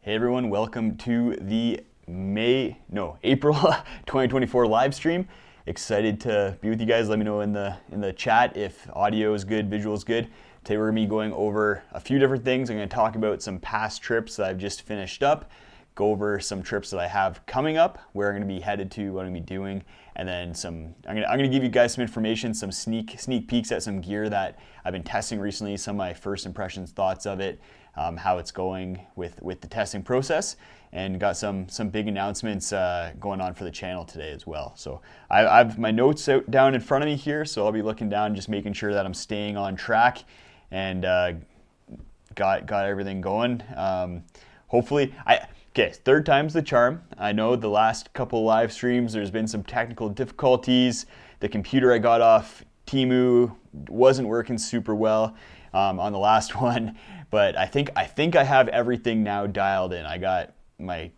Hey everyone, welcome to the April 2024 live stream. Excited to be with you guys. Let me know in the chat if audio is good, visual is good. Today we're gonna be going over a few different things. I'm gonna talk about some past trips that I've just finished up, go over some trips that I have coming up, where I'm gonna be headed to, what I'm gonna be doing, and then I'm gonna give you guys some information, some sneak peeks at some gear that I've been testing recently, some of my first impressions, thoughts of it, how it's going with the testing process, and got some big announcements going on for the channel today as well. So I've my notes out down in front of me here, so I'll be looking down, just making sure that I'm staying on track and got everything going. Hopefully, okay, third time's the charm. I know the last couple live streams, there's been some technical difficulties. The computer I got off Temu wasn't working super well on the last one, but I think I have everything now dialed in. I got my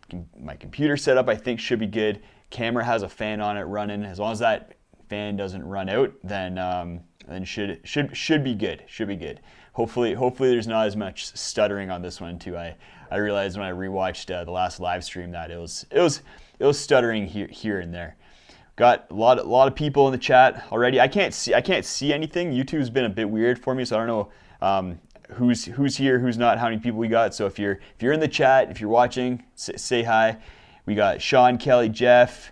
computer set up, I think should be good. Camera has a fan on it running. As long as that fan doesn't run out, then should be good. Should be good. Hopefully there's not as much stuttering on this one too. I realized when I rewatched the last live stream that it was stuttering here and there. Got a lot of people in the chat already. I can't see anything. YouTube's been a bit weird for me, so I don't know who's here, who's not, how many people we got. So if you're in the chat, if you're watching, say hi. We got Sean, Kelly, Jeff,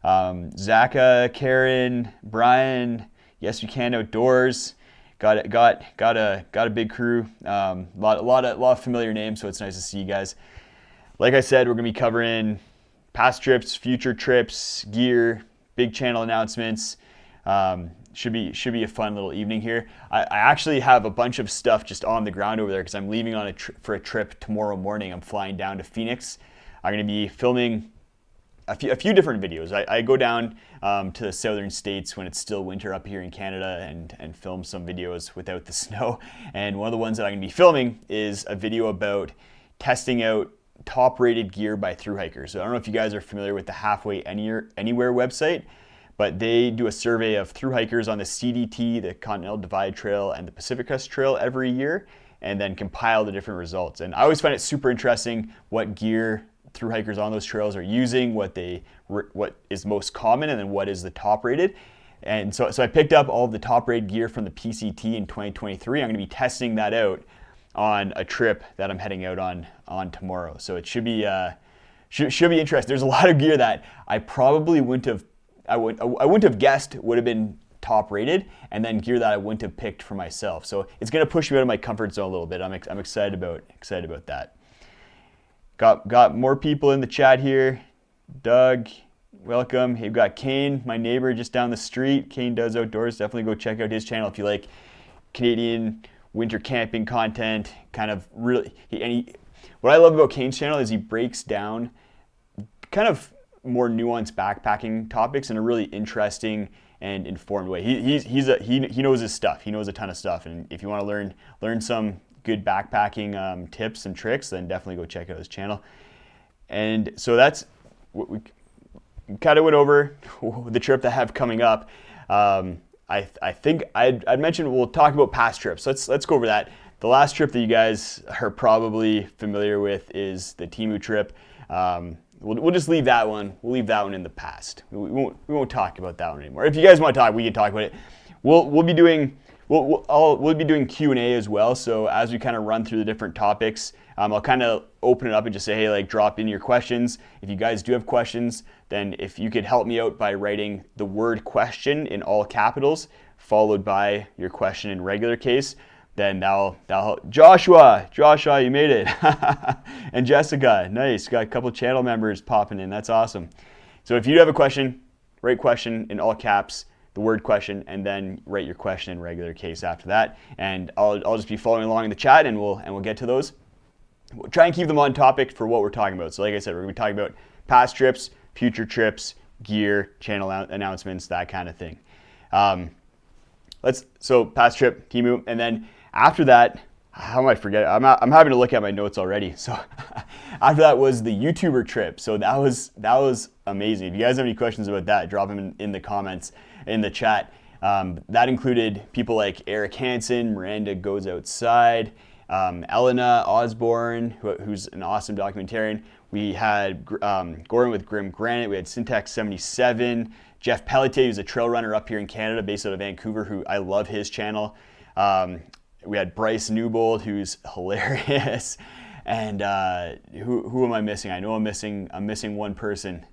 Zaka, Karen, Brian. Yes, we can outdoors. Got a big crew. Lot of familiar names, so it's nice to see you guys. Like I said, we're gonna be covering past trips, future trips, gear, big channel announcements. Should be a fun little evening here. I actually have a bunch of stuff just on the ground over there because I'm leaving on for a trip tomorrow morning. I'm flying down to Phoenix. I'm gonna be filming a few different videos. I go down to the southern states when it's still winter up here in Canada and film some videos without the snow. And one of the ones that I'm gonna be filming is a video about testing out top-rated gear by thru hikers. So I don't know if you guys are familiar with the Halfway Anywhere website, but they do a survey of thru hikers on the CDT, the Continental Divide Trail, and the Pacific Crest Trail every year, and then compile the different results. And I always find it super interesting what gear thru hikers on those trails are using, what is most common, and then what is the top rated. And so I picked up all of the top rated gear from the PCT in 2023. I'm gonna be testing that out on a trip that I'm heading out on tomorrow. So it should be interesting. There's a lot of gear that I probably wouldn't have guessed would have been top rated, and then gear that I wouldn't have picked for myself. So it's gonna push me out of my comfort zone a little bit. I'm excited about that. Got more people in the chat here. Doug, welcome. Hey, we've got Kane, my neighbor just down the street. Kane does outdoors. Definitely go check out his channel if you like Canadian winter camping content. Kind of really, what I love about Kane's channel is he breaks down kind of more nuanced backpacking topics in a really interesting and informed way. He knows his stuff. He knows a ton of stuff, and if you want to learn some good backpacking tips and tricks, then definitely go check out his channel. And so that's what we kind of went over the trip that I have coming up. I think I'd mentioned we'll talk about past trips. Let's go over that. The last trip that you guys are probably familiar with is the Temu trip. We'll just leave that one. We'll leave that one in the past. We won't talk about that one anymore. If you guys want to talk, we can talk about it. We'll be doing Q&A as well. So as we kind of run through the different topics, I'll kind of open it up and just say, hey, like drop in your questions. If you guys do have questions, then if you could help me out by writing the word question in all capitals, followed by your question in regular case, then that'll help. Joshua, you made it. And Jessica, nice. Got a couple channel members popping in. That's awesome. So if you have a question, write question in all caps, the word question, and then write your question in regular case after that. And I'll just be following along in the chat, and we'll get to those. We'll try and keep them on topic for what we're talking about. So like I said, we're gonna be talking about past trips, future trips, gear, channel announcements, that kind of thing. So past trip, Temu, and then after that, how am I forgetting? I'm having to look at my notes already. So after that was the YouTuber trip. So that was amazing. If you guys have any questions about that, drop them in the comments in the chat. That included people like Eric Hansen, Miranda Goes Outside, Elena Osborne, who's an awesome documentarian. We had Gordon with Grim Granite. We had Syntax 77. Jeff Pelletier, who's a trail runner up here in Canada, based out of Vancouver, who I love his channel. We had Bryce Newbold, who's hilarious. And who am I missing? I know I'm missing one person.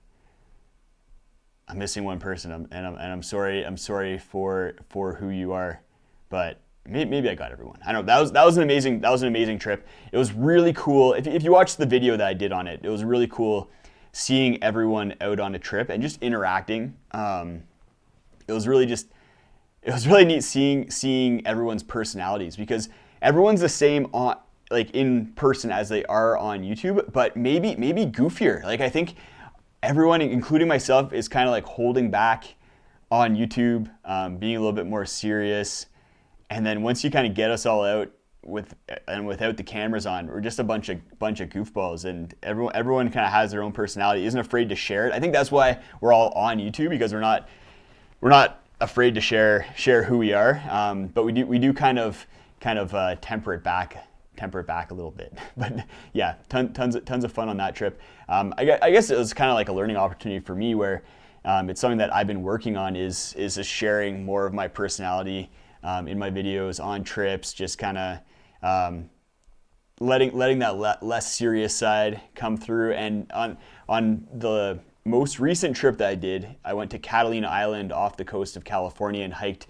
I'm missing one person, and I'm sorry. I'm sorry for who you are, but maybe I got everyone. I don't know. That was an amazing trip. It was really cool. If you watched the video that I did on it, it was really cool seeing everyone out on a trip and just interacting. It was really neat seeing everyone's personalities, because everyone's the same on like in person as they are on YouTube, but maybe goofier. Like, I think everyone, including myself, is kind of like holding back on YouTube, being a little bit more serious. And then once you kind of get us all out without the cameras on, we're just a bunch of goofballs, and everyone kind of has their own personality, isn't afraid to share it. I think that's why we're all on YouTube, because we're not afraid to share who we are. But we do kind of temper it back a little bit. But yeah, tons of fun on that trip. I guess it was kind of like a learning opportunity for me, where it's something that I've been working on, is just sharing more of my personality in my videos on trips, just kind of letting that less serious side come through. And on the most recent trip that I did, I went to Catalina Island off the coast of California and hiked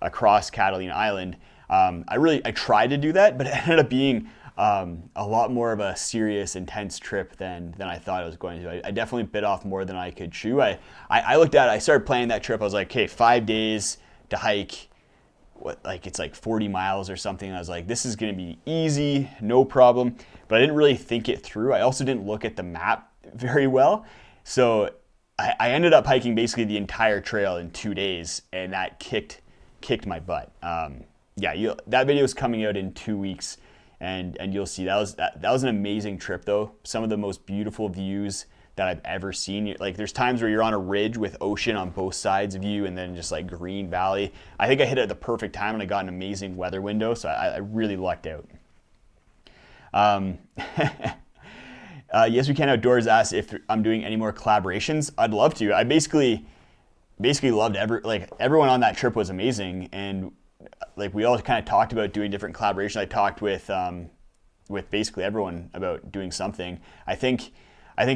across Catalina Island. I tried to do that, but it ended up being a lot more of a serious, intense trip than I thought it was going to. I definitely bit off more than I could chew. I started planning that trip. I was like, okay, 5 days to hike. It's like 40 miles or something. I was like, this is going to be easy, no problem. But I didn't really think it through. I also didn't look at the map very well. So I ended up hiking basically the entire trail in 2 days, and that kicked my butt. That video is coming out in 2 weeks, and you'll see. That was an amazing trip, though. Some of the most beautiful views that I've ever seen. Like, there's times where you're on a ridge with ocean on both sides of you, and then just like green valley. I think I hit it at the perfect time, and I got an amazing weather window, so I really lucked out. Yes, We Can Outdoors asked if I'm doing any more collaborations. I'd love to. I basically loved everyone on that trip was amazing, and like we all kind of talked about doing different collaborations. I talked with basically everyone about doing something. I think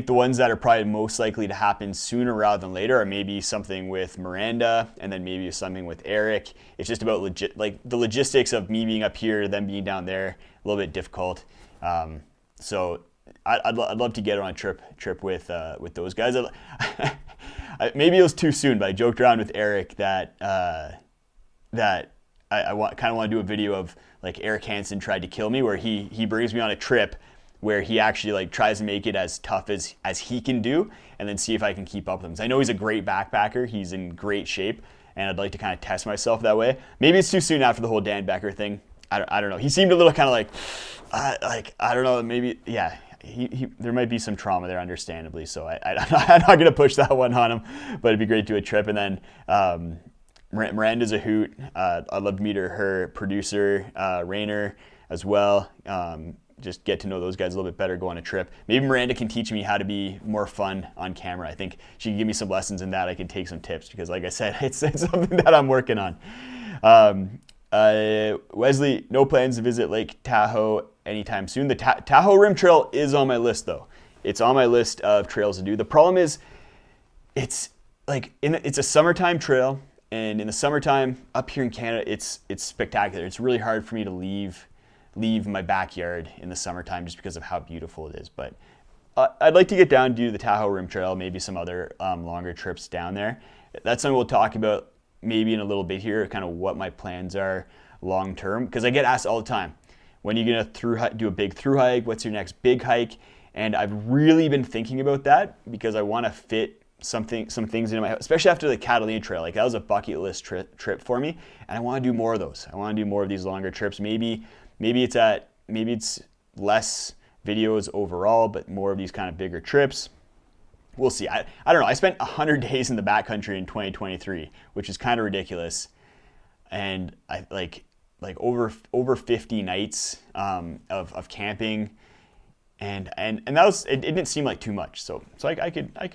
the ones that are probably most likely to happen sooner rather than later are maybe something with Miranda, and then maybe something with Eric. It's just about the logistics of me being up here, them being down there, a little bit difficult. So I'd love to get on a trip with those guys. Maybe it was too soon, but I joked around with Eric that I kind of want to do a video of like Eric Hansen tried to kill me, where he brings me on a trip where he actually like tries to make it as tough as he can do, and then see if I can keep up with him. So I know he's a great backpacker. He's in great shape, and I'd like to kind of test myself that way. Maybe it's too soon after the whole Dan Becker thing. I don't know. He seemed a little kind of like I don't know. Maybe, yeah. There might be some trauma there, understandably. So I'm not going to push that one on him. But it'd be great to do a trip. And then Miranda's a hoot. I'd love to meet her producer, Rainer, as well. Just get to know those guys a little bit better, go on a trip. Maybe Miranda can teach me how to be more fun on camera. I think she can give me some lessons in that. I can take some tips, because like I said, it's something that I'm working on. Wesley, no plans to visit Lake Tahoe anytime soon. The Tahoe Rim Trail is on my list, though. It's on my list of trails to do. The problem is, it's a summertime trail, and in the summertime up here in Canada, it's spectacular. It's really hard for me to leave my backyard in the summertime, just because of how beautiful it is. But I'd like to get down to do the Tahoe Rim Trail, maybe some other longer trips down there. That's something we'll talk about maybe in a little bit here, kind of what my plans are long term, because I get asked all the time, when are you gonna do a big through hike? What's your next big hike? And I've really been thinking about that, because I want to fit some things into my, especially after the Catalina Trail. Like, that was a bucket list trip for me, and I want to do more of those. I want to do more of these longer trips. Maybe it's less videos overall, but more of these kind of bigger trips. We'll see. I don't know. I spent 100 days in the backcountry in 2023, which is kind of ridiculous. And like over 50 nights of camping, and that was it didn't seem like too much. So I could do I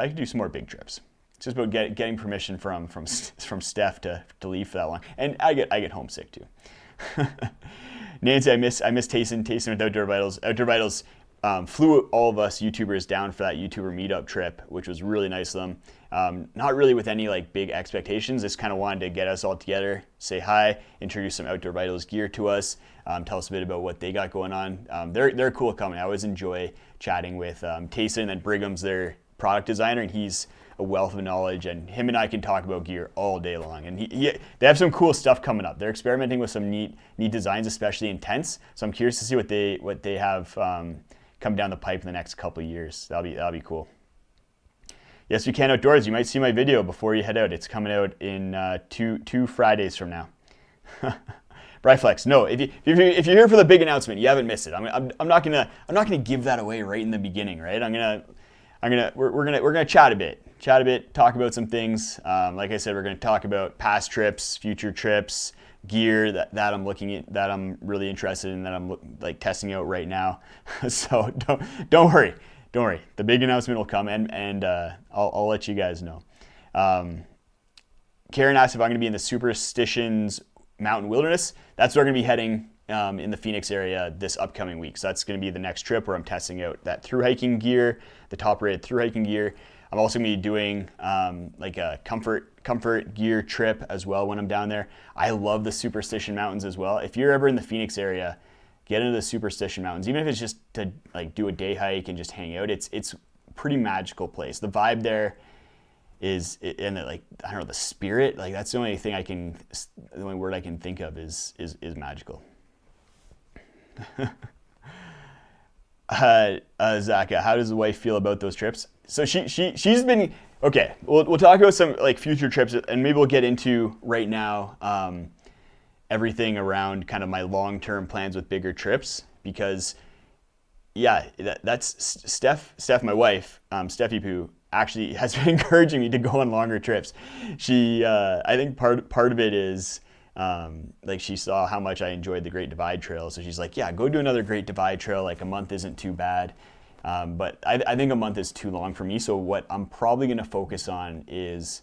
could do some more big trips. It's just about getting permission from Steph to leave for that long, and I get homesick too. Nancy, I miss tasting with Outdoor Vitals. Outdoor Vitals flew all of us YouTubers down for that YouTuber meetup trip, which was really nice of them. Not really with any like big expectations. Just kind of wanted to get us all together, say hi, introduce some Outdoor Vitals gear to us, tell us a bit about what they got going on. They're a cool company. I always enjoy chatting with Tayson, and then Brigham's their product designer, and he's a wealth of knowledge, and him and I can talk about gear all day long. And they have some cool stuff coming up. They're experimenting with some neat designs, especially in tents. So I'm curious to see what they have come down the pipe in the next couple of years. That'll be cool. Yes, we can outdoors. You might see my video before you head out. It's coming out in two Fridays from now. Briflex, no. If you're here for the big announcement, you haven't missed it. I'm not gonna give that away right in the beginning, right? We're gonna chat a bit, talk about some things. Like I said, we're gonna talk about past trips, future trips, gear that I'm looking at, that I'm really interested in, that I'm like testing out right now. So don't worry. The big announcement will come, and I'll let you guys know. Karen asked if I'm gonna be in the Superstitions Mountain Wilderness. That's where I'm gonna be heading in the Phoenix area this upcoming week. So that's going to be the next trip where I'm testing out that through hiking gear, the top rated through hiking gear. I'm also going to be doing like a comfort gear trip as well when I'm down there. I love the Superstition Mountains as well. If you're ever in the Phoenix area, get into the Superstition Mountains, even if it's just to like do a day hike and just hang out. It's a pretty magical place. The vibe there is, and like, I don't know, the spirit, like that's the only word I can think of is magical. Zaka, how does the wife feel about those trips? So she's been okay. We'll talk about some like future trips, and maybe we'll get into right now everything around kind of my long-term plans with bigger trips, because yeah, that's Steph, my wife, Steffi Poo, actually has been encouraging me to go on longer trips. She I think part of it is like she saw how much I enjoyed the Great Divide Trail, so she's like, yeah, go do another Great Divide Trail, like a month isn't too bad. But I think a month is too long for me, so what I'm probably going to focus on is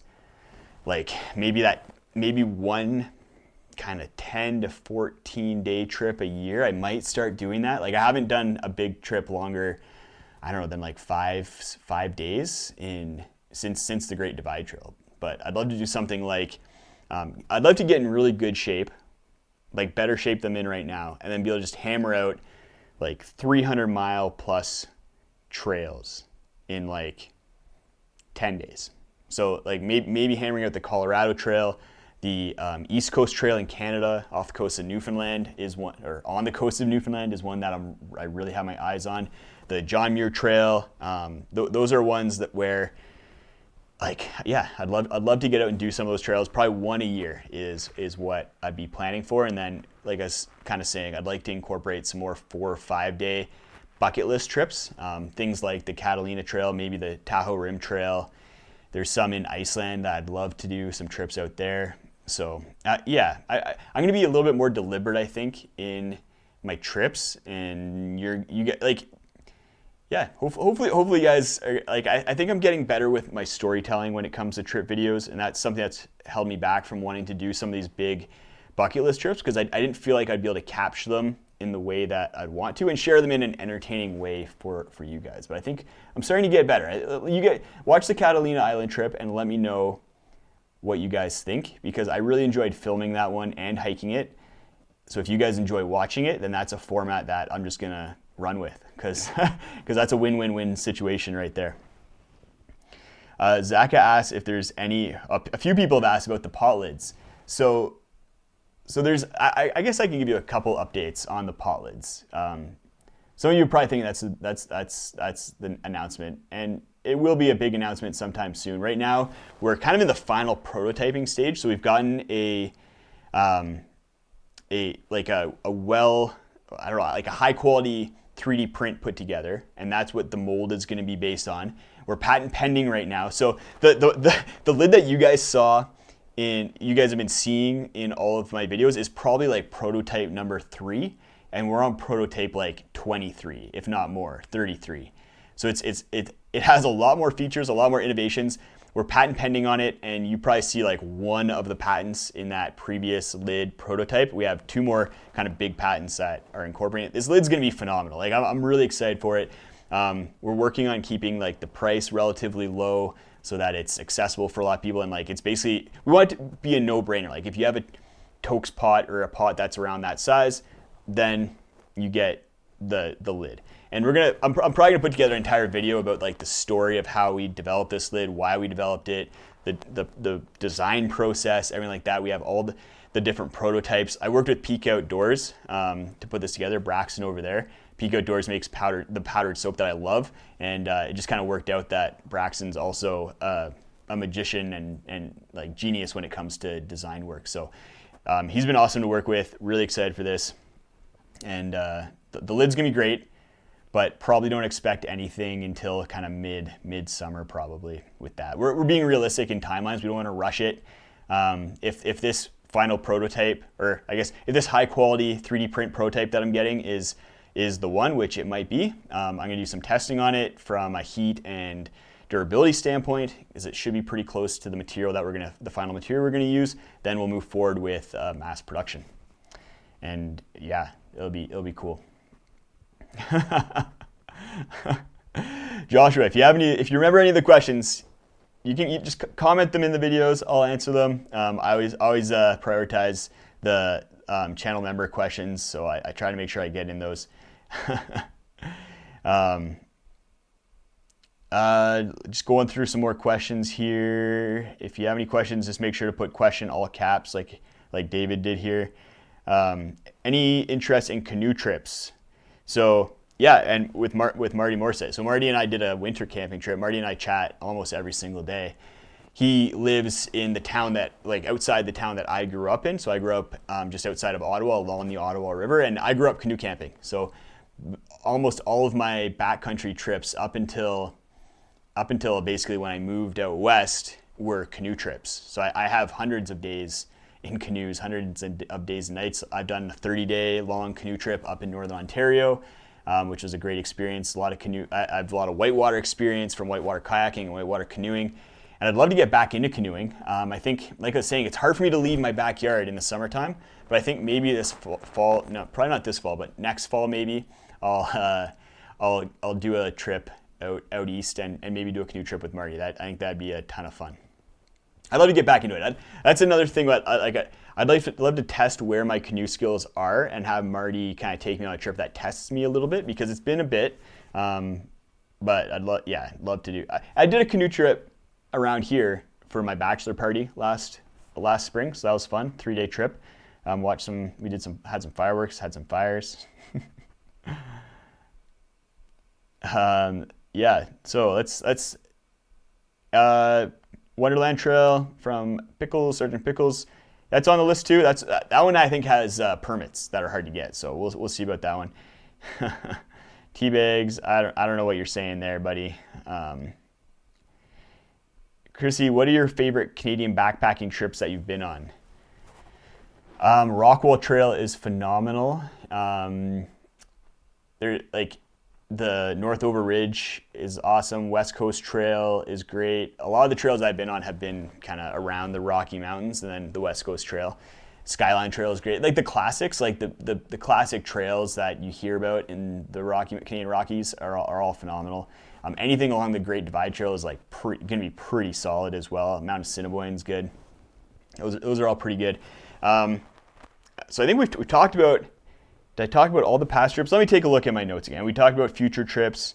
like maybe one kind of 10 to 14 day trip a year. I might start doing that. Like I haven't done a big trip longer, I don't know, than like five days since the Great Divide Trail. But I'd love to do something like, I'd love to get in really good shape, like better shape than I'm in right now, and then be able to just hammer out like 300-mile plus trails in like 10 days. So like maybe hammering out the Colorado Trail, the East Coast Trail in Canada off the coast of Newfoundland is one, or on the coast of Newfoundland is one that I really have my eyes on. The John Muir Trail, those are ones where like, yeah, I'd love to get out and do some of those trails. Probably one a year is what I'd be planning for. And then, like I was kind of saying, I'd like to incorporate some more 4 or 5 day bucket list trips. Things like the Catalina Trail, maybe the Tahoe Rim Trail. There's some in Iceland that I'd love to do some trips out there. So yeah, I'm going to be a little bit more deliberate, I think, in my trips. And you get like, yeah, hopefully you guys are, like, I think I'm getting better with my storytelling when it comes to trip videos, and that's something that's held me back from wanting to do some of these big bucket list trips, because I didn't feel like I'd be able to capture them in the way that I'd want to and share them in an entertaining way for you guys. But I think I'm starting to get better. Watch the Catalina Island trip and let me know what you guys think, because I really enjoyed filming that one and hiking it. So if you guys enjoy watching it, then that's a format that I'm just gonna run with, because that's a win-win-win situation right there. Zaka asks if there's a few people have asked about the pot lids. So there's, I guess I can give you a couple updates on the pot lids. Some of you are probably thinking that's the announcement, and it will be a big announcement sometime soon. Right now, we're kind of in the final prototyping stage, so we've gotten a high quality 3D print put together, and that's what the mold is going to be based on. We're patent pending right now. So the lid that you guys saw you guys have been seeing in all of my videos is probably like prototype number 3, and we're on prototype like 23, if not more, 33. So it has a lot more features, a lot more innovations. We're patent pending on it, and you probably see like one of the patents in that previous lid prototype. We have 2 more kind of big patents that are incorporated. This lid's gonna be phenomenal. Like I'm really excited for it. We're working on keeping like the price relatively low so that it's accessible for a lot of people, and like it's basically, we want it to be a no-brainer. Like if you have a Tokes pot or a pot that's around that size, then you get the lid. And I'm probably gonna put together an entire video about like the story of how we developed this lid, why we developed it, the design process, everything like that. We have all the different prototypes. I worked with Peak Outdoors to put this together, Braxton over there. Peak Outdoors makes the powdered soap that I love, and it just kind of worked out that Braxton's also a magician and like genius when it comes to design work. So he's been awesome to work with, really excited for this. And the lid's gonna be great, but probably don't expect anything until kind of mid-summer probably with that. We're being realistic in timelines. We don't want to rush it. If this final prototype, or I guess if this high quality 3D print prototype that I'm getting is the one, which it might be, I'm gonna do some testing on it from a heat and durability standpoint, because it should be pretty close to the material that the final material we're gonna use. Then we'll move forward with mass production. And yeah, it'll be cool. Joshua, if you remember any of the questions, you just comment them in the videos. I'll answer them. I always prioritize the channel member questions, so I try to make sure I get in those. Just going through some more questions here. If you have any questions, just make sure to put question all caps like David did here. Any interest in canoe trips? So yeah, and with Marty Morse. So Marty and I did a winter camping trip. Marty and I chat almost every single day. He lives in the town that, like outside the town that I grew up in. So I grew up just outside of Ottawa along the Ottawa River, and I grew up canoe camping. So almost all of my backcountry trips up until basically when I moved out west were canoe trips. So I have hundreds of days in canoes, hundreds of days and nights. I've done a 30-day long canoe trip up in Northern Ontario, which was a great experience. I have a lot of whitewater experience from whitewater kayaking and whitewater canoeing, and I'd love to get back into canoeing. I think, like I was saying, it's hard for me to leave my backyard in the summertime, but I think maybe this fall, no, probably not this fall, but next fall maybe, I'll do a trip out east and maybe do a canoe trip with Marty. I think that'd be a ton of fun. I'd love to get back into it. That's another thing. I'd love to test where my canoe skills are and have Marty kind of take me on a trip that tests me a little bit, because it's been a bit. But I'd love to do. I did a canoe trip around here for my bachelor party last spring, so that was fun. 3-day trip. Had some fireworks, had some fires. Yeah. So let's. Wonderland Trail from Sergeant Pickles. That's on the list too. That one I think has permits that are hard to get, so we'll see about that one. Tea bags. I don't know what you're saying there, buddy. Chrissy, what are your favorite Canadian backpacking trips that you've been on? Rockwall Trail is phenomenal. The Northover Ridge is awesome. West Coast Trail is great. A lot of the trails I've been on have been kind of around the Rocky Mountains, and then the West Coast Trail. Skyline Trail is great. Like the classics, like the classic trails that you hear about in the Canadian Rockies are all phenomenal. Anything along the Great Divide Trail is like going to be pretty solid as well. Mount Assiniboine's good. Those are all pretty good. So I think we've talked about. Did I talk about all the past trips? Let me take a look at my notes again. We talked about future trips.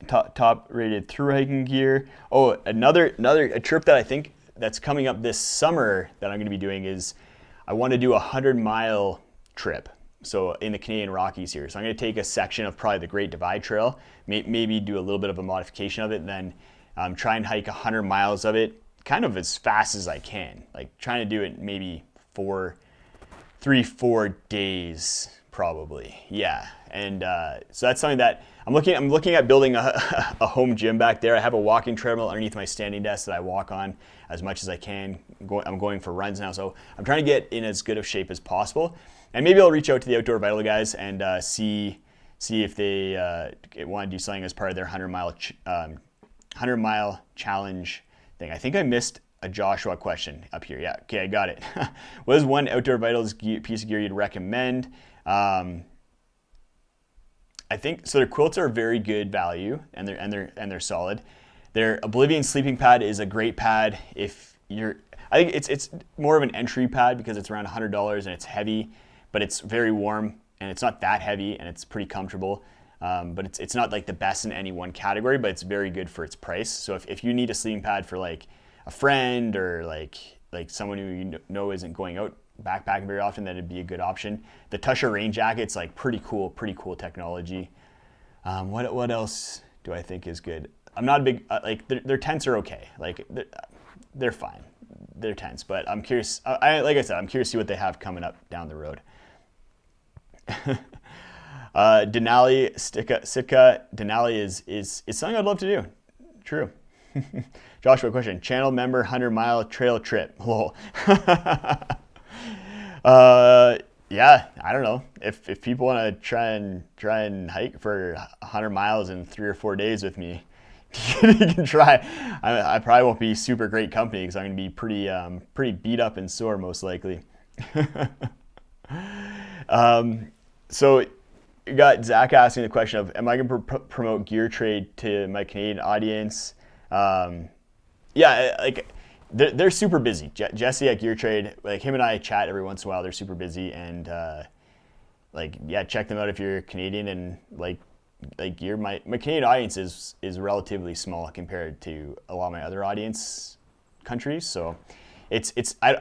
Top rated through hiking gear. Oh, a trip that I think that's coming up this summer that I'm going to be doing is I want to do a 100-mile trip. So in the Canadian Rockies here. So I'm going to take a section of probably the Great Divide Trail, maybe do a little bit of a modification of it, and then try and hike 100 miles of it kind of as fast as I can. Like trying to do it maybe 4 days probably. Yeah. And so that's something that I'm looking at building a home gym back there. I have a walking treadmill underneath my standing desk that I walk on as much as I can. I'm going for runs now, so I'm trying to get in as good of shape as possible. And maybe I'll reach out to the Outdoor Vital guys and see if they want to do something as part of their 100-mile challenge thing. I think I missed a Joshua question up here. Yeah, okay, I got it. What is one Outdoor Vitals piece of gear you'd recommend? I think so. Their quilts are very good value, and they're solid. Their Oblivion sleeping pad is a great pad if you're. I think it's more of an entry pad because it's around $100 and it's heavy, but it's very warm and it's not that heavy and it's pretty comfortable. But it's not like the best in any one category, but it's very good for its price. So if you need a sleeping pad for like a friend or like someone who you know isn't going out backpacking very often, that'd be a good option. The Tusher rain jacket's like pretty cool technology. What else do I think is good? I'm not a big like their tents are okay. Like they're fine. They're tents, but I'm curious. Like I said, I'm curious to see what they have coming up down the road. Denali Sitka Denali is something I'd love to do. True. Joshua question: channel member 100-mile trail trip. Lol. Yeah, I don't know if people want to try and hike for 100 miles in 3 or 4 days with me. You can try. I probably won't be super great company because I'm going to be pretty beat up and sore most likely. So you got Zach asking the question of, am I going to promote gear trade to my Canadian audience? Yeah, like they're super busy. Jesse at Gear Trade, like him and I chat every once in a while. They're super busy, and like yeah, check them out if you're Canadian and like gear. My Canadian audience is relatively small compared to a lot of my other audience countries. So I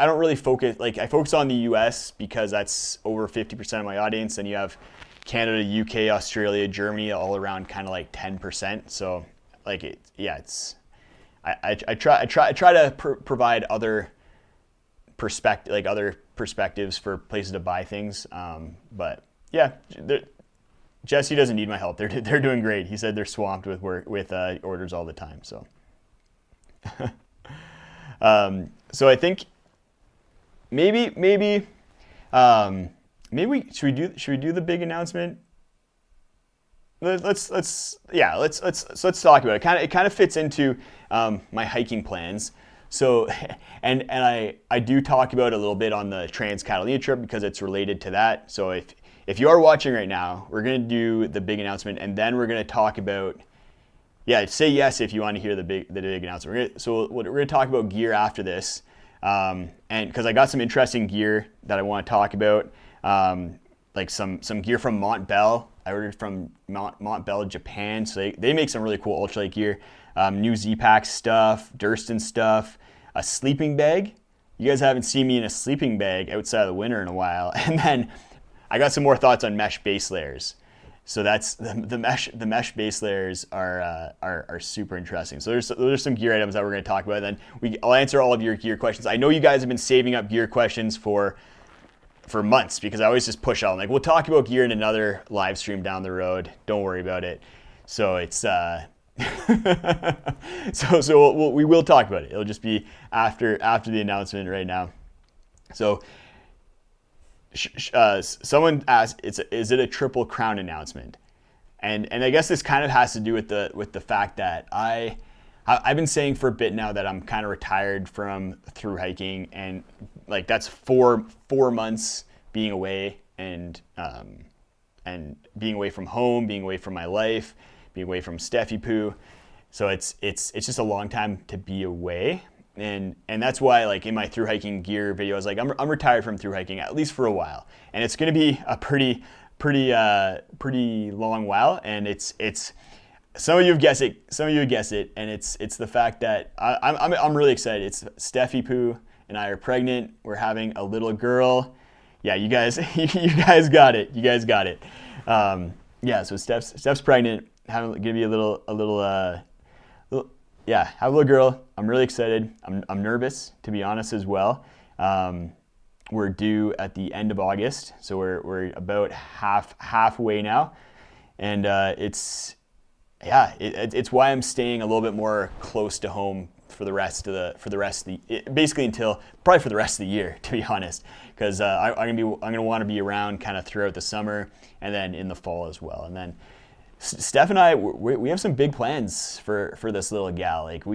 don't really focus, like I focus on the US because that's over 50% of my audience, and you have Canada, UK, Australia, Germany all around kind of like 10%. So like I try to provide other perspectives for places to buy things. But yeah, Jesse doesn't need my help. They're doing great. He said they're swamped with work with orders all the time. So, so I think maybe should we do the big announcement? Let's talk about it. It kind of fits into my hiking plans. So, and I do talk about it a little bit on the Trans Catalina trip because it's related to that. So if you are watching right now, we're gonna do the big announcement, and then we're gonna talk about, yeah, say yes if you want to hear the big announcement. We're gonna talk about gear after this, and because I got some interesting gear that I want to talk about, like some gear from Montbell. I ordered from Montbell, Japan. So they make some really cool ultralight gear. New Z-Pack stuff, Durston stuff, a sleeping bag. You guys haven't seen me in a sleeping bag outside of the winter in a while. And then I got some more thoughts on mesh base layers. So that's the mesh base layers are super interesting. So those are some gear items that we're going to talk about. And then I'll answer all of your gear questions. I know you guys have been saving up gear questions for months because I always just push out. I'm like, we'll talk about gear in another live stream down the road. Don't worry about it. So it's so we will talk about it. It'll just be after the announcement right now. So someone asked, is it a Triple Crown announcement? And I guess this kind of has to do with the fact that I've been saying for a bit now that I'm kind of retired from through hiking, and like that's four months being away and being away from home, being away from my life, being away from Steffi Poo. So it's just a long time to be away, and that's why like in my through hiking gear video, I was like I'm retired from through hiking at least for a while, and it's going to be a pretty long while, and it's. Some of you have guessed it. And it's the fact that I'm really excited. It's Steffi Poo and I are pregnant. We're having a little girl. Yeah, you guys got it. Yeah, so Steph's pregnant. Gonna be a little have a little girl. I'm really excited. I'm nervous, to be honest, as well. we're due at the end of August, so we're about halfway now, and it's why I'm staying a little bit more close to home for the rest of the basically until probably for the rest of the year, to be honest, because I'm gonna want to be around kind of throughout the summer and then in the fall as well. And then Steph and I, we have some big plans for this little gal. Like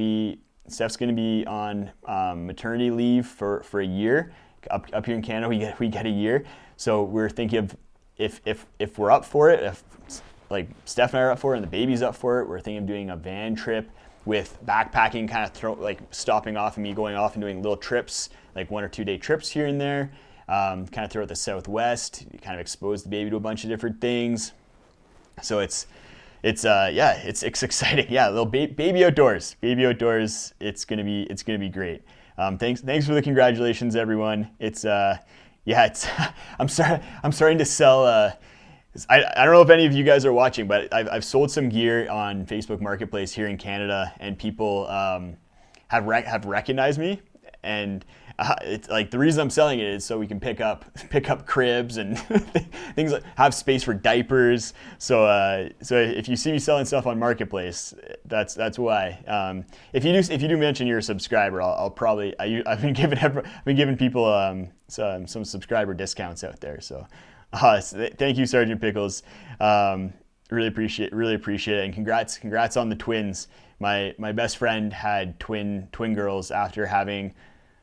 Steph's gonna be on maternity leave for a year up here in Canada. We get a year, so we're thinking of if we're up for it, if like Steph and I are up for it and the baby's up for it, we're thinking of doing a van trip with backpacking, kind of stopping off and me going off and doing little trips, like 1 or 2 day trips here and there, kind of throughout the Southwest, kind of expose the baby to a bunch of different things. So it's exciting. Yeah, little baby outdoors. It's gonna be great. Thanks for the congratulations, everyone. I'm starting to sell. I don't know if any of you guys are watching, but I've sold some gear on Facebook Marketplace here in Canada, and people have recognized me, and it's like the reason I'm selling it is so we can pick up cribs and things like have space for diapers. So if you see me selling stuff on Marketplace, that's why. If you do mention you're a subscriber, I'll probably I've been giving people some subscriber discounts out there. So. Thank you, Sergeant Pickles. Really appreciate it, and congrats on the twins. My best friend had twin girls after having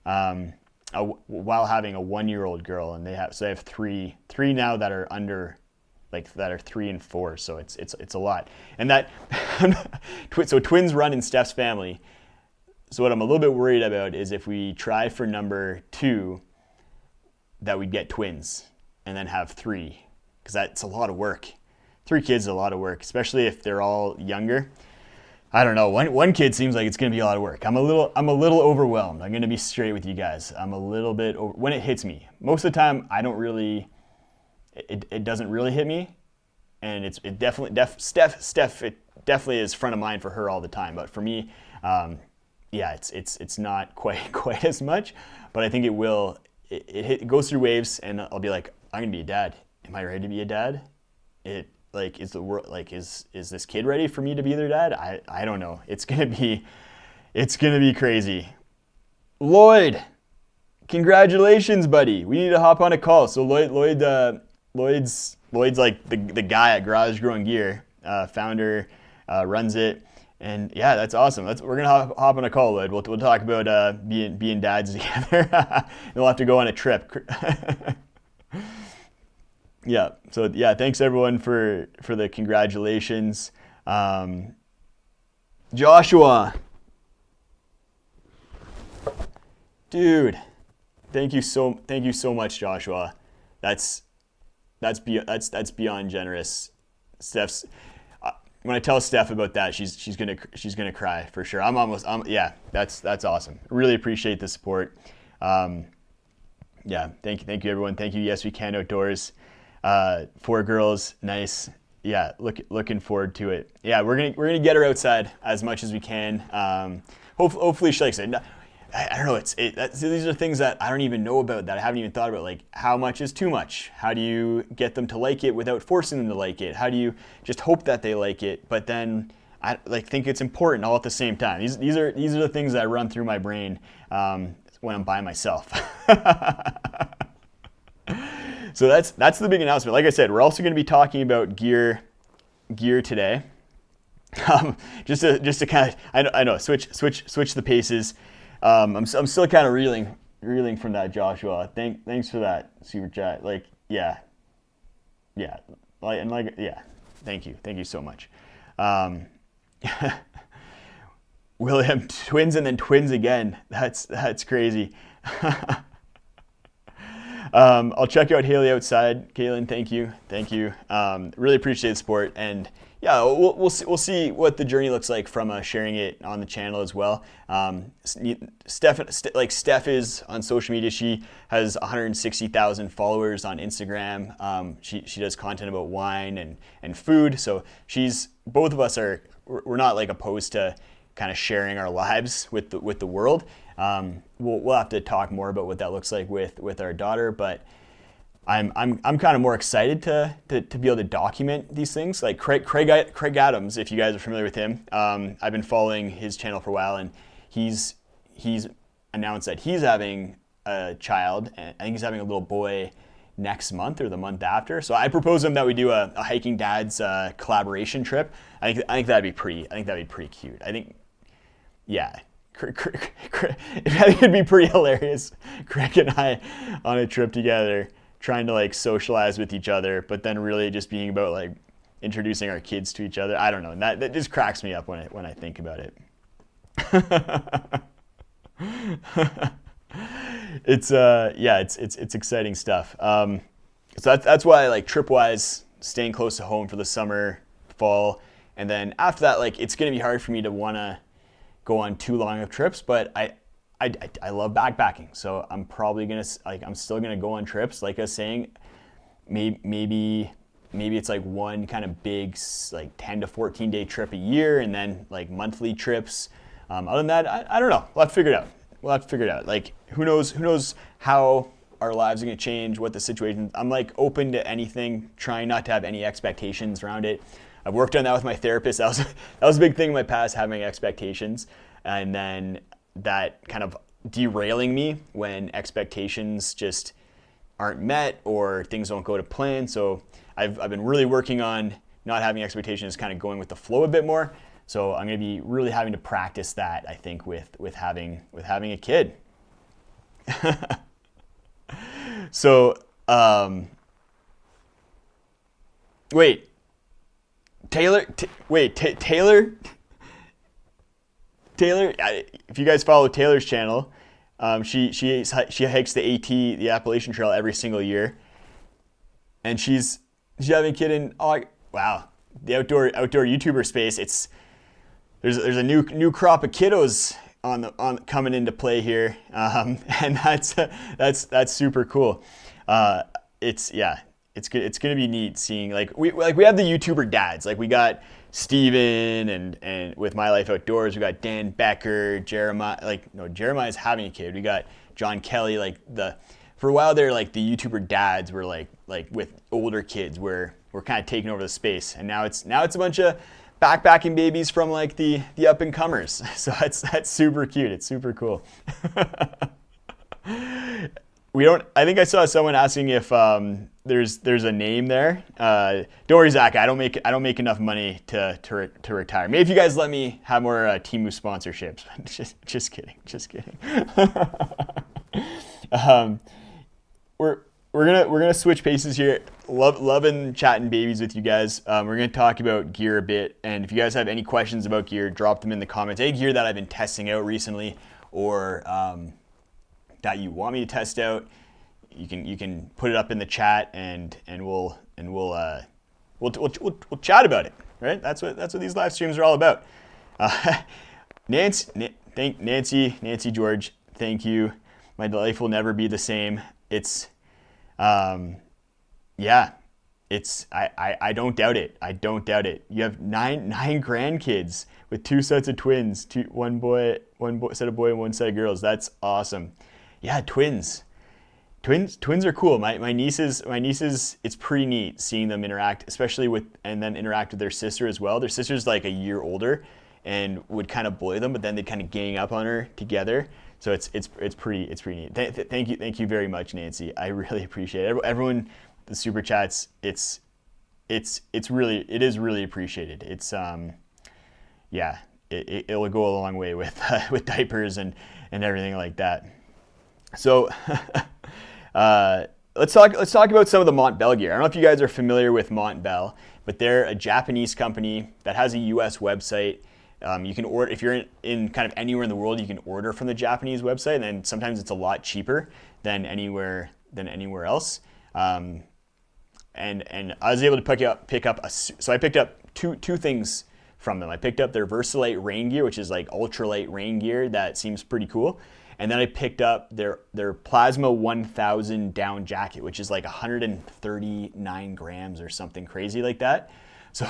while having a 1-year-old girl, and they have three now that are under that are 3 and 4. So it's a lot, and that so twins run in Steph's family. So what I'm a little bit worried about is if we try for number 2, that we'd get twins and then have 3, because that's a lot of work. 3 kids is a lot of work, especially if they're all younger. I don't know. One kid seems like it's going to be a lot of work. I'm a little overwhelmed. I'm going to be straight with you guys. I'm a little bit when it hits me. Most of the time, I don't really. It doesn't really hit me, and it definitely is front of mind for her all the time. But for me, it's not quite as much. But I think it will. It goes through waves, and I'll be like, I'm gonna be a dad. Am I ready to be a dad? Is the world is this kid ready for me to be their dad? I don't know. It's gonna be crazy. Lloyd, congratulations, buddy. We need to hop on a call. So Lloyd's like the guy at Garage Growing Gear, founder, runs it. And yeah, that's awesome. We're gonna hop on a call, Lloyd. We'll talk about being dads together. And we'll have to go on a trip. Yeah. So yeah, thanks everyone for the congratulations. Joshua, dude, thank you so much, Joshua. That's beyond generous. Steph's. When I tell Steph about that, she's gonna cry for sure. That's awesome. Really appreciate the support. Yeah, thank you everyone. Thank you. Yes, we can outdoors. 4 girls, nice. Yeah, looking forward to it. Yeah, we're gonna get her outside as much as we can. Hopefully she likes it. I don't know. These are things that I don't even know about, that I haven't even thought about. Like, how much is too much? How do you get them to like it without forcing them to like it? How do you just hope that they like it, but then I think it's important all at the same time? These are the things that run through my brain when I'm by myself. So that's the big announcement. Like I said, we're also going to be talking about gear today. Just to kind of I know switch the paces. I'm still kind of reeling from that, Joshua. Thanks for that super chat. Yeah. Thank you so much. William, twins and then twins again. That's crazy. I'll check out Haley outside. Kaylin, thank you. Really appreciate the support, and yeah, we'll see what the journey looks like from sharing it on the channel as well. Steph is on social media. She has 160,000 followers on Instagram. She does content about wine and food. So both of us we're not opposed to kind of sharing our lives with the world. We'll have to talk more about what that looks like with our daughter, but I'm kind of more excited to be able to document these things. Like Craig Adams, if you guys are familiar with him, I've been following his channel for a while, and he's announced that he's having a child, and I think he's having a little boy next month or the month after. So I propose him that we do a hiking dads collaboration trip. I think that'd be pretty cute. I think, yeah. I think it'd be pretty hilarious, Craig and I on a trip together, trying to like socialize with each other, but then really just being about like introducing our kids to each other. I don't know. That just cracks me up when I think about it. It's exciting stuff. So that's why, like, trip-wise, staying close to home for the summer, fall, and then after that, like, it's gonna be hard for me to wanna go on too long of trips, but I love backpacking, so I'm probably gonna, like, I'm still gonna go on trips. Like I was saying, maybe it's like one kind of big, like, 10 to 14 day trip a year, and then like monthly trips. Other than that, I don't know. We'll have to figure it out. Like, who knows how our lives are gonna change, what the situation. I'm like open to anything, trying not to have any expectations around it. I've worked on that with my therapist. That was a big thing in my past, having expectations, and then that kind of derailing me when expectations just aren't met or things don't go to plan. So I've been really working on not having expectations, kind of going with the flow a bit more. So I'm going to be really having to practice that, I think, with having a kid. So Taylor, if you guys follow Taylor's channel, she hikes the AT, the Appalachian Trail, every single year, and she's having a kid in, wow, the outdoor YouTuber space. There's a new crop of kiddos coming into play here, and that's super cool. It's good. It's gonna be neat seeing, like, we have the YouTuber dads. Like, we got Steven and with My Life Outdoors, we got Dan Becker, Jeremiah. Jeremiah's having a kid. We got John Kelly. For a while there, like, the YouTuber dads were like with older kids, we're kind of taking over the space, and now it's a bunch of backpacking babies from, like, the up and comers. So that's super cute. It's super cool. I think I saw someone asking if there's a name there. Don't worry, Zach. I don't make enough money to retire. Maybe if you guys let me have more Temu sponsorships. Just kidding. We're gonna switch paces here. Loving chatting babies with you guys. We're gonna talk about gear a bit, and if you guys have any questions about gear, drop them in the comments. Any gear that I've been testing out recently, or that you want me to test out, you can put it up in the chat, and we'll chat about it. Right? That's what these live streams are all about. Nancy George, thank you. My life will never be the same. It's I don't doubt it. You have nine grandkids with 2 sets of twins, one set of boy and 1 set of girls. That's awesome. Yeah, twins are cool. My nieces, it's pretty neat seeing them interact, especially and then interact with their sister as well. Their sister's like a year older and would kind of bully them, but then they'd kind of gang up on her together. So it's pretty neat. Thank you very much, Nancy. I really appreciate it. Everyone, the super chats, it is really appreciated. It's it'll go a long way with diapers and everything like that. So let's talk about some of the Montbell gear. I don't know if you guys are familiar with Montbell, but they're a Japanese company that has a US website. You can order, if you're in kind of anywhere in the world, you can order from the Japanese website, and then sometimes it's a lot cheaper than anywhere else. And I was able to pick up so I picked up two things from them. I picked up their Versalite rain gear, which is like ultralight rain gear that seems pretty cool. And then I picked up their Plasma 1000 down jacket, which is like 139 grams or something crazy like that. So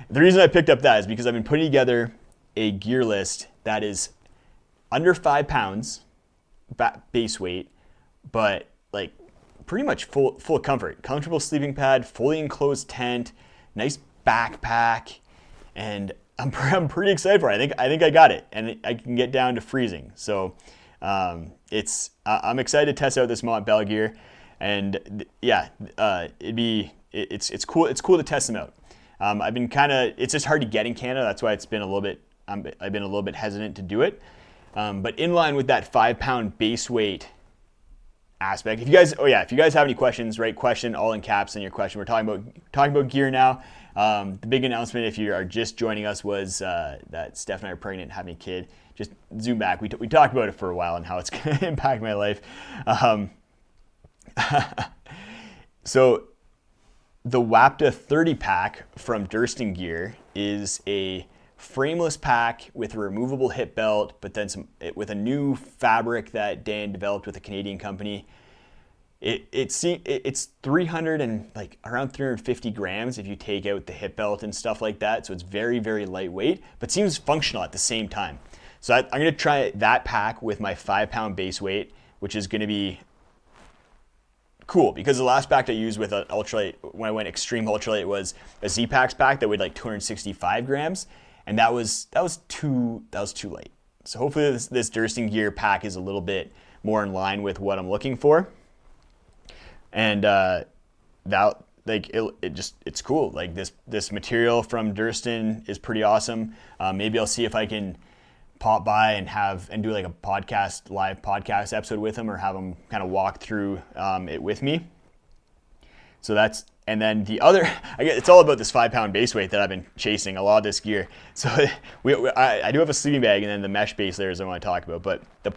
the reason I picked up that is because I've been putting together a gear list that is under 5 pounds base weight, but like pretty much full comfort, comfortable sleeping pad, fully enclosed tent, nice backpack, and I'm pretty excited for it. I think I got it, and I can get down to freezing. So I'm excited to test out this Montbell gear, and yeah, it's cool. It's cool to test them out. I've been it's just hard to get in Canada. That's why it's been a little bit. I've been a little bit hesitant to do it. But in line with that 5 pound base weight aspect, if you guys have any questions, write question all in caps in your question. We're talking about gear now. The big announcement, if you are just joining us, was that Steph and I are pregnant and having a kid. Just zoom back. We talked about it for a while and how it's going to impact my life. So the Wapta 30 pack from Durston Gear is a frameless pack with a removable hip belt, but then with a new fabric that Dan developed with a Canadian company. It's 300 and like around 350 grams if you take out the hip belt and stuff like that. So it's very, very lightweight, but seems functional at the same time. So I'm going to try that pack with my 5 pound base weight, which is going to be cool, because the last pack I used with an Ultralight, when I went extreme Ultralight, was a Z-Packs pack that weighed like 265 grams, and that was too light. So hopefully this Durston Gear pack is a little bit more in line with what I'm looking for, and it's cool. Like this material from Durston is pretty awesome. Maybe I'll see if I can pop by and do like a live podcast episode with him, or have him kind of walk through it with me. So and then the other, it's all about this 5 pound base weight that I've been chasing a lot of this gear. So I do have a sleeping bag, and then the mesh base layers I want to talk about. But the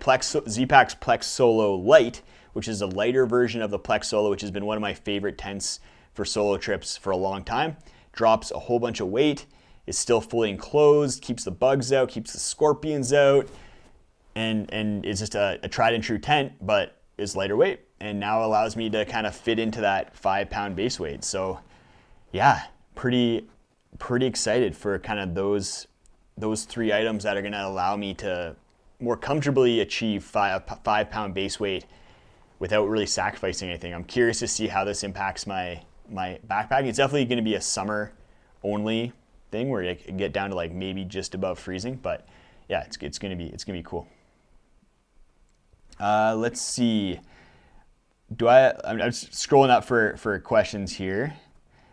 Z-Packs Plex Solo Light, which is a lighter version of the Plex Solo, which has been one of my favorite tents for solo trips for a long time, drops a whole bunch of weight, is still fully enclosed, keeps the bugs out, keeps the scorpions out, and is just a tried and true tent, but is lighter weight, and now allows me to kind of fit into that 5 pound base weight. So yeah, pretty excited for kind of those 3 items that are going to allow me to more comfortably achieve 5 pound base weight without really sacrificing anything. I'm curious to see how this impacts my backpacking. It's definitely going to be a summer only thing where I can get down to like maybe just above freezing, but yeah, it's gonna be cool. Let's see. I'm just scrolling up for questions here.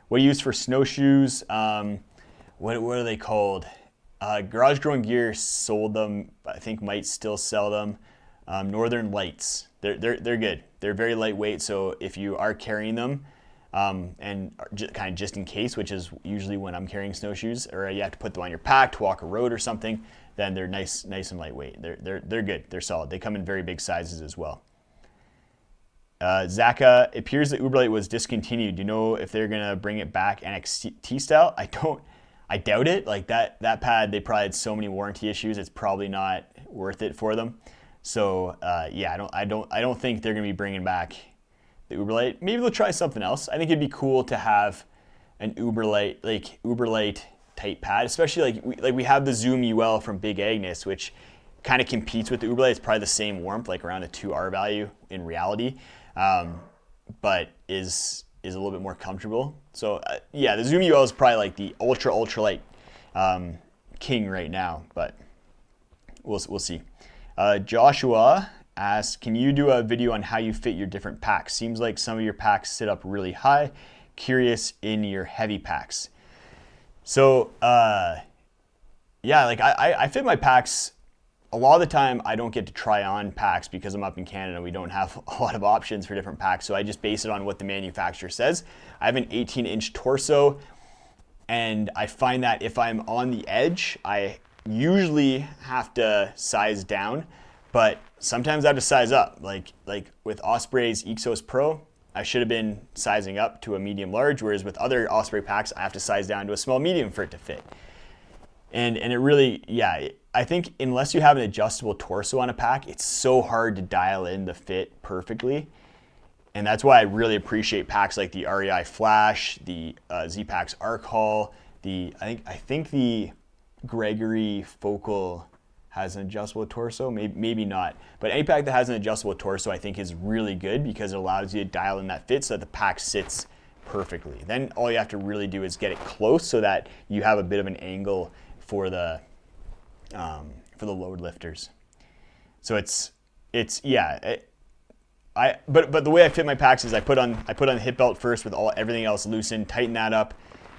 What do you use for snowshoes? What are they called? Garage Growing Gear sold them. I think might still sell them. Northern Lights. They're good. They're very lightweight. So if you are carrying them, and kind of just in case, which is usually when I'm carrying snowshoes, or you have to put them on your pack to walk a road or something, then they're nice and lightweight. They're good. They're solid. They come in very big sizes as well. Zaka, it appears that Ultralight was discontinued. Do you know if they're gonna bring it back NXT style? I doubt it. Like that pad, they probably had so many warranty issues. It's probably not worth it for them. So yeah, I don't think they're gonna be bringing back the Ultralight. Maybe they'll try something else. I think it'd be cool to have an Ultralight type pad, especially like we have the Zoom UL from Big Agnes, which kind of competes with the Ultralight. It's probably the same warmth, like around a 2R value in reality, but is a little bit more comfortable. So yeah, the Zoom UL is probably like the ultralight king right now, but we'll see. Joshua asks, can you do a video on how you fit your different packs? Seems like some of your packs sit up really high. Curious in your heavy packs. So yeah, like I fit my packs. A lot of the time I don't get to try on packs because I'm up in Canada. We don't have a lot of options for different packs. So I just base it on what the manufacturer says. I have an 18-inch torso, and I find that if I'm on the edge, I usually have to size down, but sometimes I have to size up. Like with Osprey's Exos Pro, I should have been sizing up to a medium large, whereas with other Osprey packs, I have to size down to a small medium for it to fit. And it really, yeah, I think unless you have an adjustable torso on a pack, it's so hard to dial in the fit perfectly. And that's why I really appreciate packs like the REI Flash, the Z-Packs Arc Haul, I think the Gregory Focal has an adjustable torso, maybe not. But any pack that has an adjustable torso I think is really good because it allows you to dial in that fit so that the pack sits perfectly. Then all you have to really do is get it close so that you have a bit of an angle for the load lifters. So but the way I fit my packs is I put on the hip belt first with everything else loosened, tighten that up,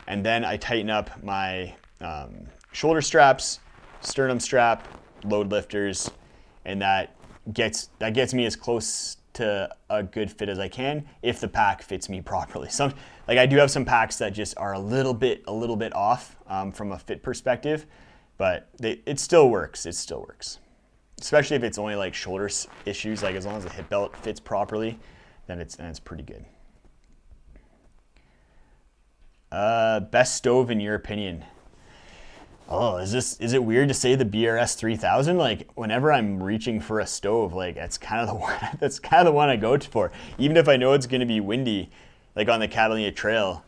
and then I tighten up my shoulder straps, sternum strap, load lifters, and that gets me as close to a good fit as I can if the pack fits me properly. Like I do have some packs that just are a little bit off from a fit perspective, but it still works. It still works. Especially if it's only like shoulder issues, like as long as the hip belt fits properly, then it's pretty good. Best stove in your opinion? Oh, is it weird to say the BRS 3000? Like whenever I'm reaching for a stove, like that's kind of the one I go for. Even if I know it's going to be windy, like on the Catalina Trail,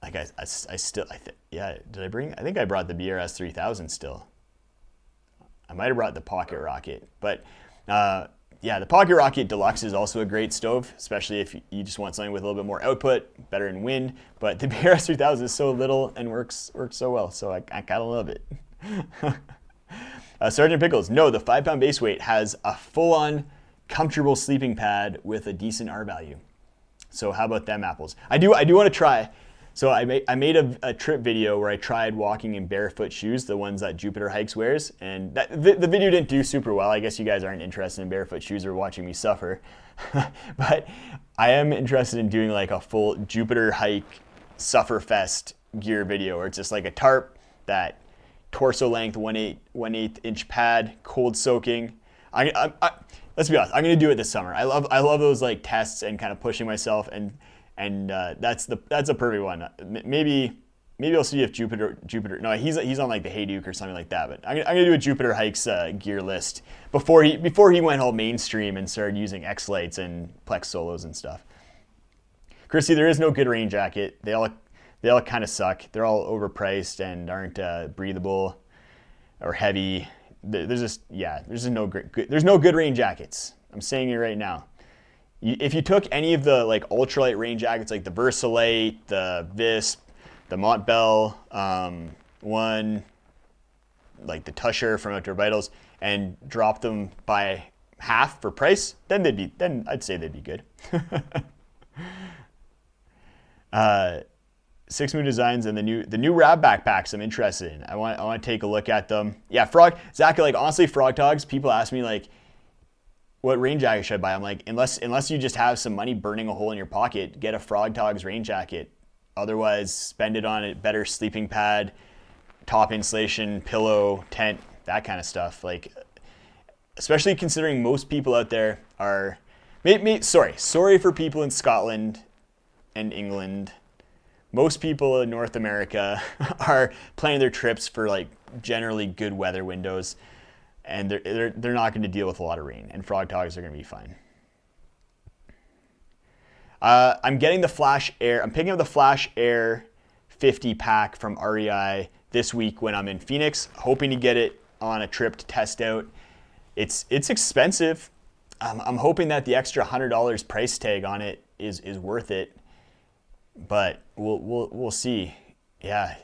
like I think I brought the BRS 3000 still. I might have brought the Pocket Rocket, but yeah, the Pocket Rocket Deluxe is also a great stove, especially if you just want something with a little bit more output, better in wind. But the BRS 3000 is so little and works so well, so I kind of love it. Sergeant Pickles, no, the 5-pound base weight has a full-on comfortable sleeping pad with a decent R value. So how about them apples? I do want to try. So I made a trip video where I tried walking in barefoot shoes, the ones that Jupiter Hikes wears, and the video didn't do super well. I guess you guys aren't interested in barefoot shoes or watching me suffer. But I am interested in doing like a full Jupiter Hike Sufferfest gear video where it's just like a tarp, that torso length 1/8 inch pad, cold soaking. Let's be honest, I'm gonna do it this summer. I love those like tests and kind of pushing myself, and that's a perfect one. Maybe I'll see if Jupiter. No, he's on like the Hey Duke or something like that. But I'm gonna do a Jupiter Hikes gear list before he went all mainstream and started using X lights and Plex solos and stuff. Chrissy, there is no good rain jacket. They all kind of suck. They're all overpriced and aren't breathable or heavy. There's no good rain jackets. I'm saying it right now. If you took any of the like ultralight rain jackets, like the Versalite, the Visp, the Montbell one, like the Tusher from Outdoor Vitals, and dropped them by half for price, then I'd say they'd be good. 6 Moon Designs and the new Rab backpacks I'm interested in. I want to take a look at them. Yeah, Zach, like honestly, Frog Togs, people ask me like, what rain jacket should I buy? I'm like, unless you just have some money burning a hole in your pocket, get a Frog Togs rain jacket. Otherwise, spend it on a better sleeping pad, top insulation, pillow, tent, that kind of stuff. Like, especially considering most people out there are, sorry for people in Scotland and England. Most people in North America are planning their trips for like generally good weather windows, and they're not going to deal with a lot of rain, and Frog Togs are going to be fine. I'm getting the Flash Air. I'm picking up the Flash Air 50 pack from REI this week when I'm in Phoenix, hoping to get it on a trip to test out. It's expensive. I'm hoping that the extra $100 price tag on it is worth it, but we'll see. Yeah,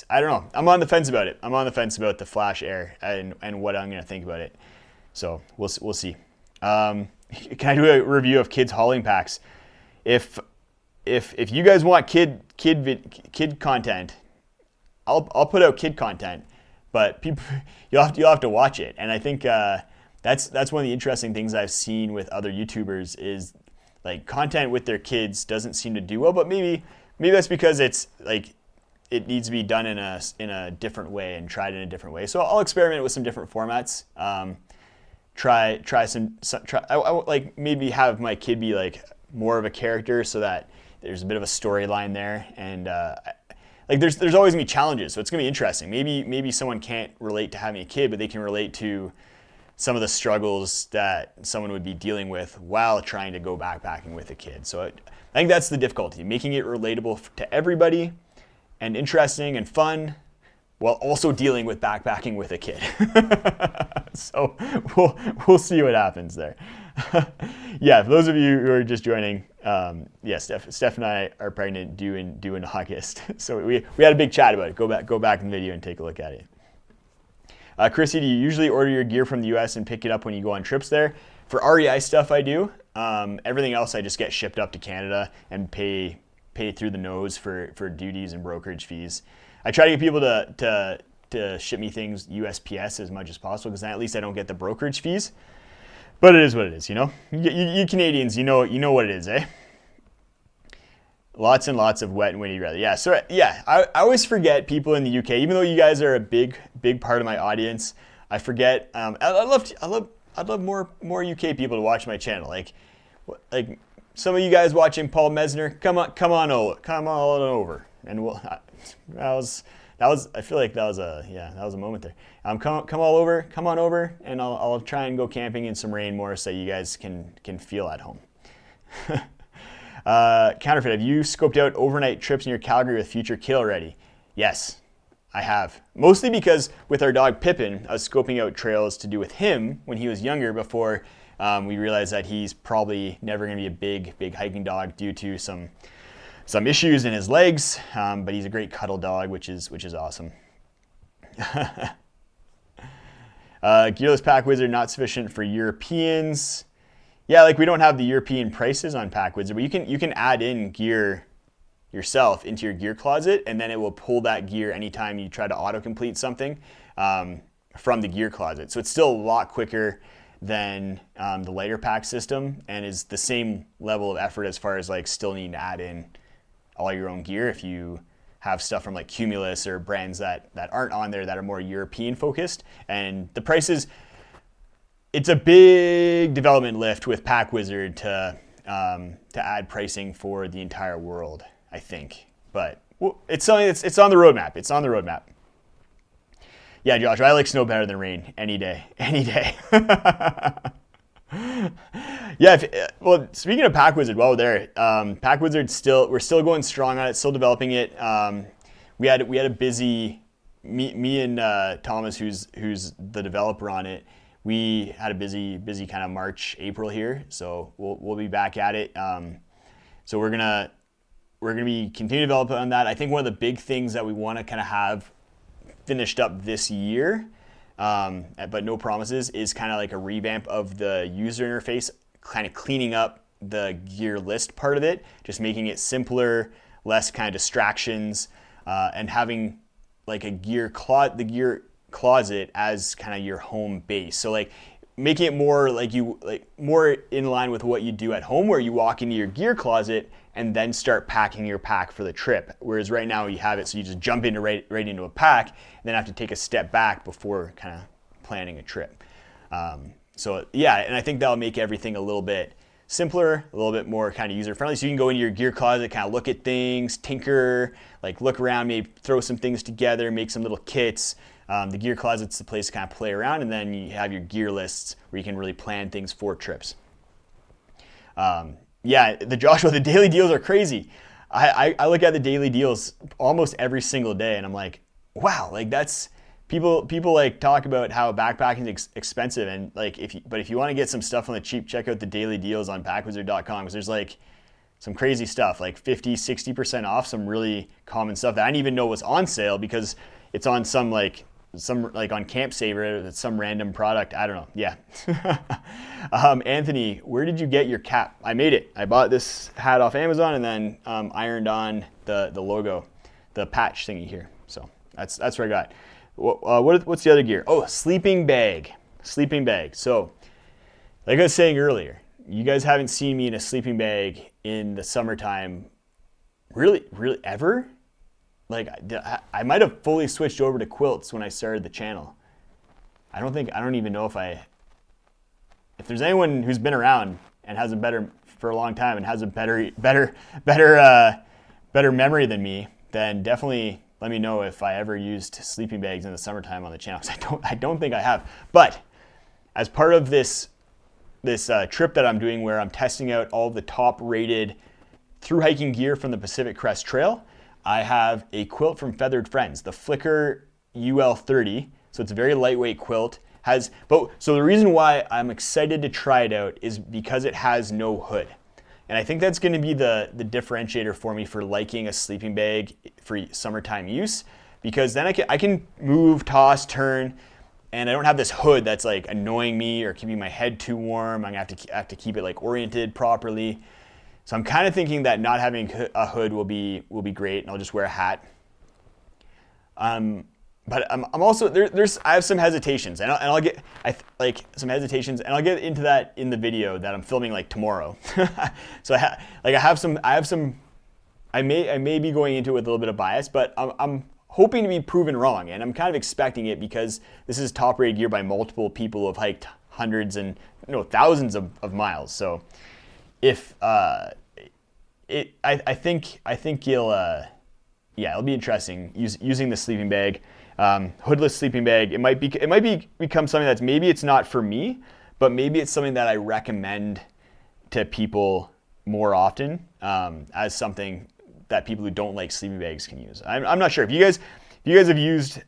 I don't know. I'm on the fence about it. I'm on the fence about the Flash Air and what I'm going to think about it. So we'll see. Can I do a review of kids hauling packs? If you guys want kid content, I'll put out kid content, but you'll have to watch it. And I think that's one of the interesting things I've seen with other YouTubers is like content with their kids doesn't seem to do well, but maybe that's because it's like it needs to be done in a different way and tried in a different way. So I'll experiment with some different formats. I like maybe have my kid be like more of a character so that there's a bit of a storyline there, and like there's always gonna be challenges, so it's gonna be interesting. Maybe someone can't relate to having a kid, but they can relate to some of the struggles that someone would be dealing with while trying to go backpacking with a kid. So I think that's the difficulty, making it relatable to everybody and interesting and fun while also dealing with backpacking with a kid. So we'll see what happens there. Yeah, for those of you who are just joining, yeah, Steph and I are pregnant due in August. So we had a big chat about it. Go back in the video and take a look at it. Chrissy, do you usually order your gear from the US and pick it up when you go on trips there? For REI stuff, I do. Everything else, I just get shipped up to Canada and pay through the nose for duties and brokerage fees. I try to get people to ship me things USPS as much as possible, because then at least I don't get the brokerage fees. But it is what it is, you know. You Canadians, you know what it is, eh? Lots and lots of wet and windy weather. Yeah, so yeah, I always forget people in the UK, even though you guys are a big part of my audience. I forget. I'd love more UK people to watch my channel. Like some of you guys watching Paul Mesner, come on over, and we'll. That was. I feel like that was a moment there. Come on over, and I'll try and go camping in some rain more, so you guys can feel at home. Counterfeit, have you scoped out overnight trips near Calgary with future kill already? Yes, I have. Mostly because with our dog Pippin, I was scoping out trails to do with him when he was younger, before we realized that he's probably never going to be a big hiking dog due to some issues in his legs, but he's a great cuddle dog, which is awesome. Gearless Pack Wizard, not sufficient for Europeans. Yeah, like we don't have the European prices on Pack Wizard, but you can add in gear yourself into your gear closet, and then it will pull that gear anytime you try to autocomplete something from the gear closet. So it's still a lot quicker than the lighter pack system, and is the same level of effort as far as like still needing to add in all your own gear if you have stuff from like Cumulus or brands that aren't on there that are more European focused. And the prices, it's a big development lift with Pack Wizard to add pricing for the entire world, I think. But it's something it's on the roadmap. It's on the roadmap. Yeah, Josh, I like snow better than rain any day. Yeah, well, speaking of Pack Wizard, while we're there, Pack Wizard we're still going strong on it, still developing it. We had a busy, me and Thomas, who's the developer on it. We had a busy kind of March, April here, so we'll be back at it. So we're gonna be continuing to develop on that. I think one of the big things that we want to kind of have finished up this year, but no promises, is kind of like a revamp of the user interface, kind of cleaning up the gear list part of it, just making it simpler, less kind of distractions, and having like the gear closet as kind of your home base. So like making it more more in line with what you do at home, where you walk into your gear closet and then start packing your pack for the trip. Whereas right now you have it so you just jump into right into a pack, and then have to take a step back before kind of planning a trip. So yeah, and I think that'll make everything a little bit simpler, a little bit more kind of user friendly. So you can go into your gear closet, kind of look at things, tinker, like look around, maybe throw some things together, make some little kits. The gear closet's the place to kind of play around, and then you have your gear lists where you can really plan things for trips. Yeah, the daily deals are crazy. I look at the daily deals almost every single day, and I'm like, wow, like that's people like talk about how backpacking is expensive, and like if you want to get some stuff on the cheap, check out the daily deals on packwizard.com, because there's like some crazy stuff, like 50-60% off some really common stuff that I didn't even know was on sale, because it's on some like on Camp Saver, it's some random product. I don't know. Yeah. Anthony, where did you get your cap? I made it. I bought this hat off Amazon and then ironed on the logo, the patch thingy here. So that's what I got. What's the other gear? Oh, sleeping bag. Sleeping bag. So like I was saying earlier, you guys haven't seen me in a sleeping bag in the summertime really ever. Like I might have fully switched over to quilts when I started the channel. I don't even know if there's anyone who's been around and has a better for a long time and has a better memory than me, then definitely let me know if I ever used sleeping bags in the summertime on the channel, because I don't think I have. But as part of this trip that I'm doing, where I'm testing out all the top rated through hiking gear from the Pacific Crest Trail, I have a quilt from Feathered Friends, the Flicker UL30, so it's a very lightweight quilt. So the reason why I'm excited to try it out is because it has no hood. And I think that's going to be the differentiator for me for liking a sleeping bag for summertime use, because then I can move, toss, turn, and I don't have this hood that's like annoying me or keeping my head too warm. I'm going to have to keep it like oriented properly. So I'm kind of thinking that not having a hood will be great, and I'll just wear a hat. But I'm also I have some hesitations, and I'll get some hesitations, and I'll get into that in the video that I'm filming like tomorrow. So I may be going into it with a little bit of bias, but I'm hoping to be proven wrong, and I'm kind of expecting it because this is top-rated gear by multiple people who have hiked hundreds and thousands of miles. So if I think it'll be interesting using the sleeping bag. Hoodless sleeping bag. It might become something that's, maybe it's not for me, but maybe it's something that I recommend to people more often, as something that people who don't like sleeping bags can use. I'm not sure if you guys have used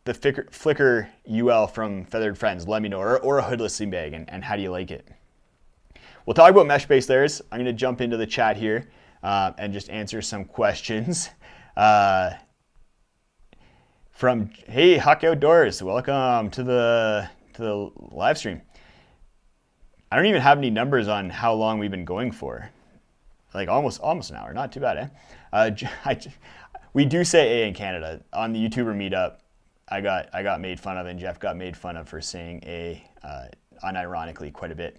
the Flicker UL from Feathered Friends. Let me know, or a hoodless sleeping bag, and how do you like it? We'll talk about mesh base layers. I'm going to jump into the chat here and just answer some questions. From Hey Huck Outdoors, welcome to the live stream. I don't even have any numbers on how long we've been going for. Like almost an hour, not too bad, eh? We do say A in Canada. On the YouTuber meetup, I got made fun of, and Jeff got made fun of for saying A unironically quite a bit.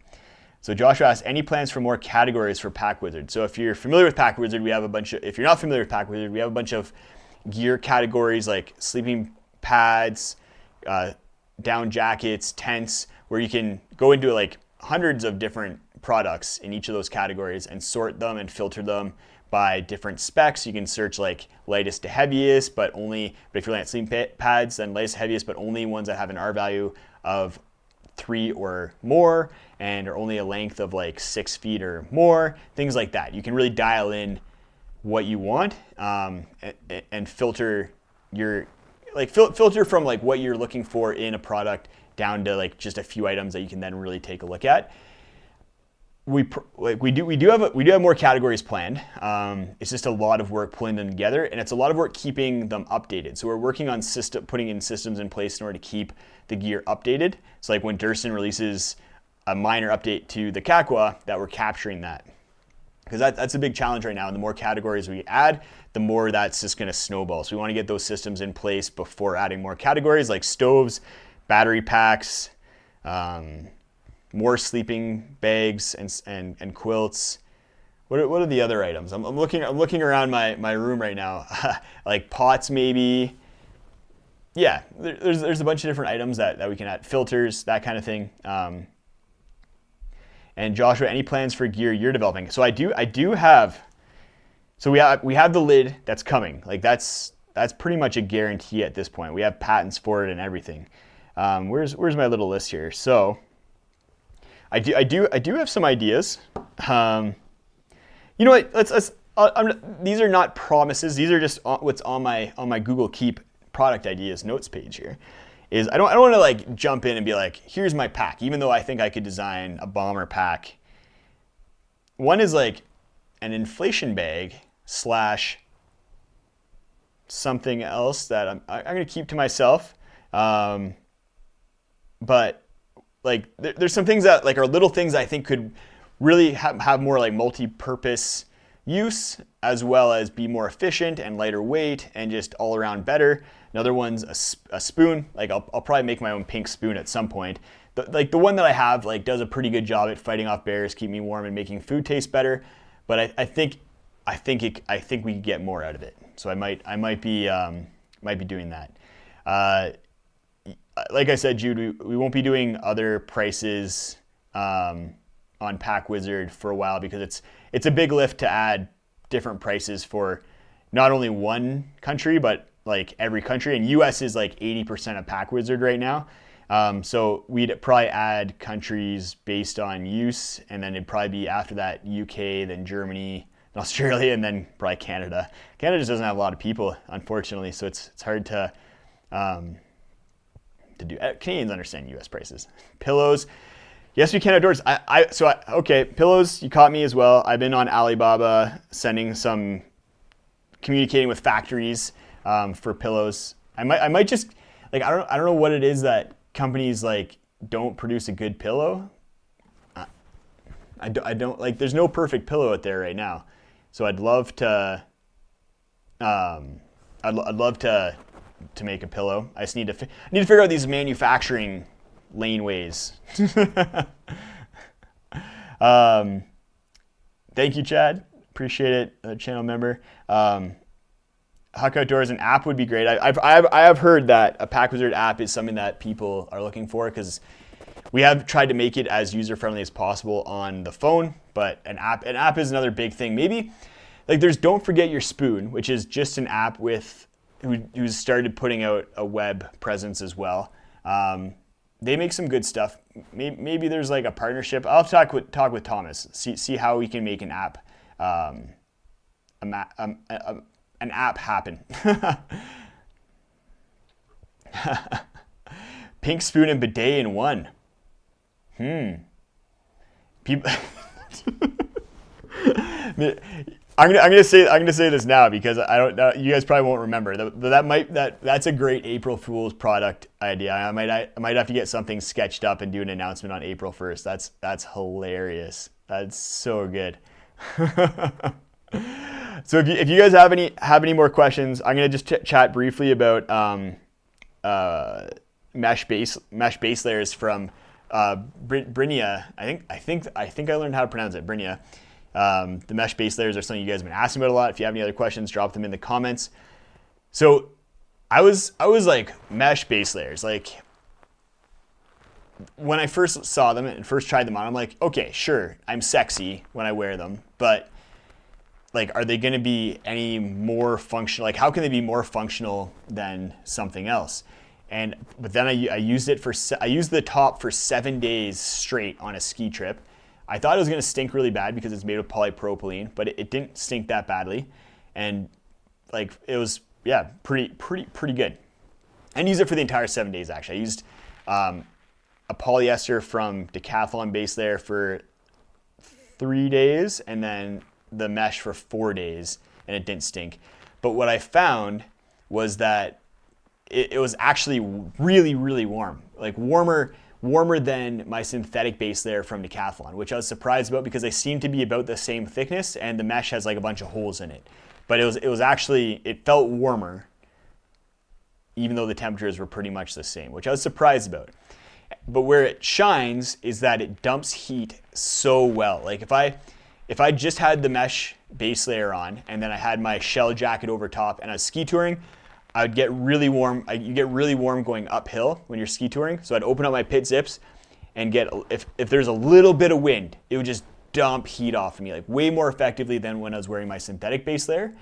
So Joshua asks, any plans for more categories for PackWizard? So if you're familiar with PackWizard, we have a bunch of, if you're not familiar with PackWizard, we have a bunch of gear categories like sleeping pads, down jackets, tents, where you can go into like hundreds of different products in each of those categories and sort them and filter them by different specs. You can search like lightest to heaviest, but if you're looking at sleeping pads, then lightest to heaviest, but only ones that have an R value of 3 or more and are only a length of like 6 feet or more, things like that. You can really dial in what you want, and filter filter from like what you're looking for in a product down to like just a few items that you can then really take a look at. We do have more categories planned. It's just a lot of work pulling them together, and it's a lot of work keeping them updated. So we're working on putting in systems in place in order to keep the gear updated. So like when Durston releases a minor update to the Kakwa, that we're capturing that. Because that's a big challenge right now, and the more categories we add, the more that's just going to snowball. So we want to get those systems in place before adding more categories like stoves, battery packs, more sleeping bags and quilts. What are the other items? I'm looking around my room right now, like pots maybe. Yeah, there's a bunch of different items that we can add, filters, that kind of thing. And Joshua, any plans for gear you're developing? So I do have. So we have the lid that's coming. Like that's pretty much a guarantee at this point. We have patents for it and everything. Where's my little list here? So I do have some ideas. You know what? These are not promises. These are just what's on my Google Keep product ideas notes page here. Is I don't want to like jump in and be like, here's my pack, even though I think I could design a bomber pack. One is like an inflation bag / something else that I'm going to keep to myself. But like there's some things that like are little things I think could really have more like multi-purpose use, as well as be more efficient and lighter weight and just all around better. Another one's a spoon. Like I'll probably make my own pink spoon at some point. The one that I have like does a pretty good job at fighting off bears, keep me warm, and making food taste better. But I think we could get more out of it. So I might be doing that. Like I said, Jude, we won't be doing other prices on PackWizard for a while, because it's a big lift to add different prices for not only one country, but like every country. And US is like 80% of PackWizard right now. So we'd probably add countries based on use, and then it'd probably be after that UK, then Germany, then Australia, and then probably Canada. Canada just doesn't have a lot of people, unfortunately, so it's hard to to do. Canadians understand U.S. prices. Pillows. Yes, we can outdoors. Okay, pillows, you caught me as well. I've been on Alibaba communicating with factories for pillows. I might just, like, I don't know what it is that companies like don't produce a good pillow. I don't like, there's no perfect pillow out there right now. So I'd love to, I'd love to make a pillow. I just need to figure out these manufacturing laneways. Thank you, Chad. Appreciate it, channel member. Huck Outdoors, an app would be great. I have heard that a Pack Wizard app is something that people are looking for, because we have tried to make it as user-friendly as possible on the phone, but an app is another big thing. Maybe, like, there's Don't Forget Your Spoon, which is just an app who's started putting out a web presence as well. They make some good stuff. Maybe there's like a partnership. I'll talk with Thomas. See how we can make an app, an app happen. Pink spoon and bidet in one. People. I'm gonna say this now, because I don't know, you guys probably won't remember. That's a great April Fool's product idea. I might have to get something sketched up and do an announcement on April 1st. That's hilarious. That's so good. So if you guys have any more questions, I'm gonna just chat briefly about mesh base layers from Brinia. I think I learned how to pronounce it. Brinia. The mesh base layers are something you guys have been asking about a lot. If you have any other questions, drop them in the comments. So I was like, mesh base layers, like, when I first saw them and first tried them on, I'm like, okay, sure, I'm sexy when I wear them, but like, are they going to be any more functional? Like, how can they be more functional than something else? But then I used the top for 7 days straight on a ski trip. I thought it was going to stink really bad because it's made of polypropylene, but it didn't stink that badly. And like, it was, yeah, pretty good. And used it for the entire 7 days, actually. I used a polyester from Decathlon base layer for 3 days, and then the mesh for 4 days, and it didn't stink. But what I found was that it was actually really, really warm. Like, warmer than my synthetic base layer from Decathlon, which I was surprised about, because they seem to be about the same thickness, and the mesh has like a bunch of holes in it. But it felt warmer, even though the temperatures were pretty much the same, which I was surprised about. But where it shines is that it dumps heat so well. Like, if I just had the mesh base layer on, and then I had my shell jacket over top, and I was ski touring, I would get really warm. You get really warm going uphill when you're ski touring. So I'd open up my pit zips and if there's a little bit of wind, it would just dump heat off of me, like, way more effectively than when I was wearing my synthetic base layer.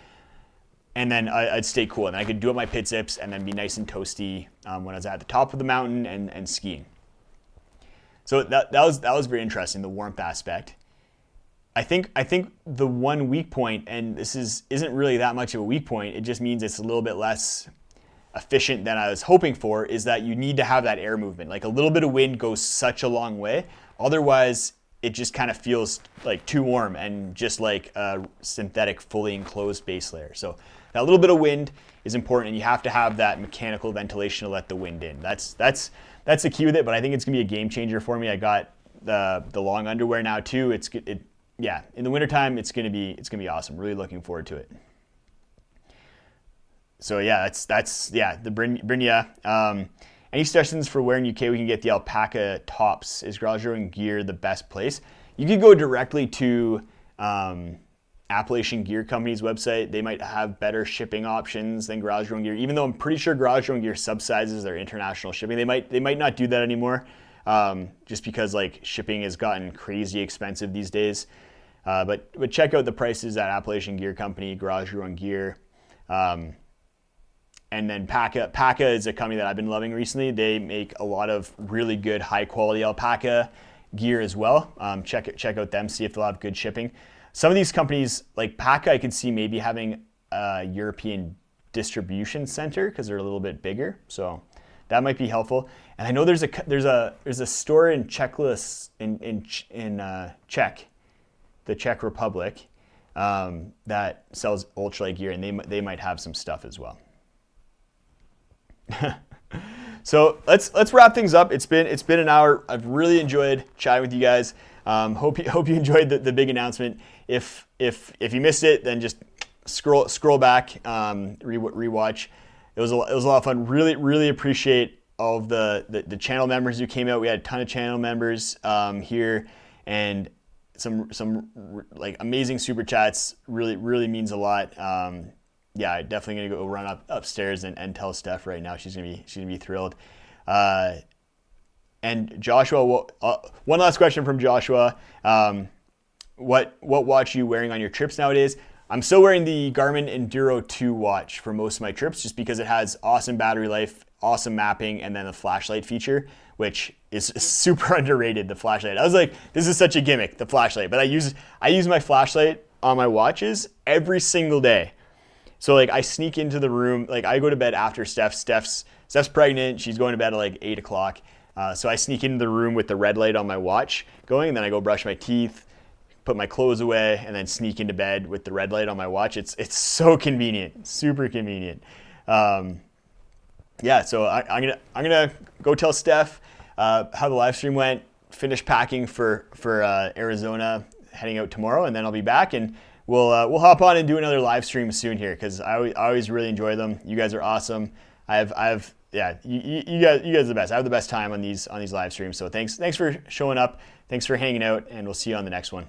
And then I'd stay cool, and I could do up my pit zips and then be nice and toasty when I was at the top of the mountain and skiing. So that was very interesting, the warmth aspect. I think the one weak point, and this isn't really that much of a weak point, it just means it's a little bit less efficient than I was hoping for, is that you need to have that air movement. Like, a little bit of wind goes such a long way. Otherwise, it just kind of feels like too warm and just like a synthetic fully enclosed base layer. So that little bit of wind is important, and you have to have that mechanical ventilation to let the wind in. That's the key with it, but I think it's gonna be a game changer for me. I got the long underwear now too. Yeah, in the wintertime, it's gonna be awesome. Really looking forward to it. So yeah, that's the Brinia. Any suggestions for where in UK we can get the alpaca tops? Is Garage Rowing Gear the best place? You could go directly to Appalachian Gear Company's website. They might have better shipping options than Garage Rowing Gear, even though I'm pretty sure Garage Rowing Gear subsizes their international shipping. They might not do that anymore, just because like shipping has gotten crazy expensive these days. But check out the prices at Appalachian Gear Company, Garage Rowing Gear. And then Paca. Paca is a company that I've been loving recently. They make a lot of really good, high quality alpaca gear as well. Check out them, see if they'll have good shipping. Some of these companies, like Paca, I could see maybe having a European distribution center because they're a little bit bigger. So that might be helpful. And I know there's a store in Czechoslovakia in Czech, the Czech Republic, that sells ultralight gear, and they might have some stuff as well. So let's wrap things up. It's been an hour. I've really enjoyed chatting with you guys. Hope you enjoyed the big announcement. If you missed it, then just scroll back, rewatch. It was a lot of fun. Really appreciate all of the channel members who came out. We had a ton of channel members here, and some like amazing super chats. Really means a lot. Yeah, definitely gonna go run upstairs and tell Steph right now. She's gonna be thrilled. And Joshua, one last question from Joshua. What watch are you wearing on your trips nowadays? I'm still wearing the Garmin Enduro 2 watch for most of my trips, just because it has awesome battery life, awesome mapping, and then a flashlight feature, which is super underrated. The flashlight. I was like, this is such a gimmick, the flashlight, but I use my flashlight on my watches every single day. So like I sneak into the room, like I go to bed after Steph's pregnant. She's going to bed at like 8 o'clock. So I sneak into the room with the red light on my watch going, and then I go brush my teeth, put my clothes away, and then sneak into bed with the red light on my watch. It's so convenient, super convenient. Yeah, so I'm gonna go tell Steph how the live stream went, finish packing for Arizona, heading out tomorrow, and then I'll be back, and we'll hop on and do another live stream soon here, because I always really enjoy them. You guys are awesome. Yeah, you guys are the best. I have the best time on these live streams. So thanks for showing up. Thanks for hanging out, and we'll see you on the next one.